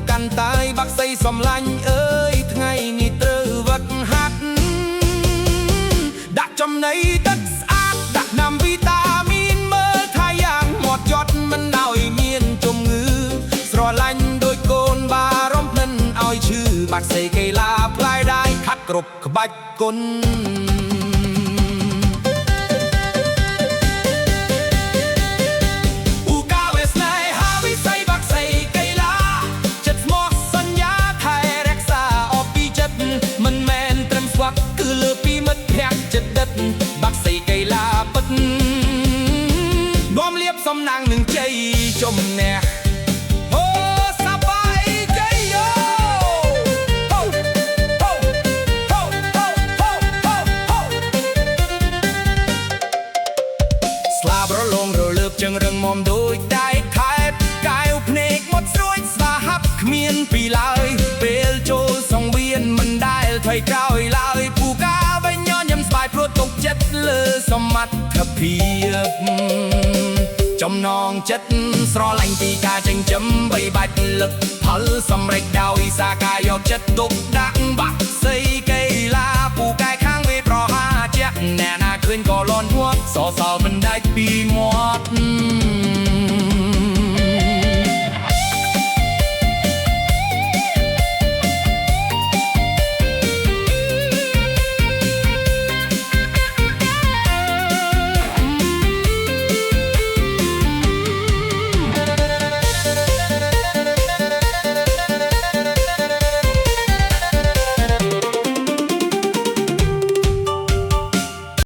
កាន់តែបាក់សីសំឡាញ់អើយថ្ងៃនេះត្រូវវឹកហាត់ដាក់ចំណីទឹកស្អាតដាក់ណាំវីតាមីនមើលថាយ៉ាងហ្មត់ចត់មិនដោយមានជំងឺស្រឡាញ់ដោយកូនបារម្ភមិនឲ្យឈឺបាក់សីកីឡាផ្លាយដៃហាត់គ្រប់ក្បាច់គុណគឺលើពីមិត្តភក្តិចិត្តដិតបាក់សីកីឡាពិតនាំលៀបសំណាងនឹងជ័យជំនះអូសប្បាយជ័យយោហូហូហូហូហូហូស្លាបរលងរលើបជើងរឹងមុំដូចតែខែបកាយភ្នែកមុតស្រួយស្វាហាប់គ្មានពីឡើយពេលចូលសង្វៀនមិនដែលថយក្រោយឡើយពូកាវិញញញឹមស្បាយព្រោះទុកចិត្តលើសមត្ថភាពចំណងចិត្តស្រឡាញ់ពីការចិញ្ចឹមបីបាច់លឹកផលសម្រេចដោយសារការយកចិត្តទុកដាក់បាក់សីកីឡាពូកែខាងវេប្រហាជាអ្នកណាឃើញក៏លន់ហួតសរសើរមិនដាច់ពីមាត់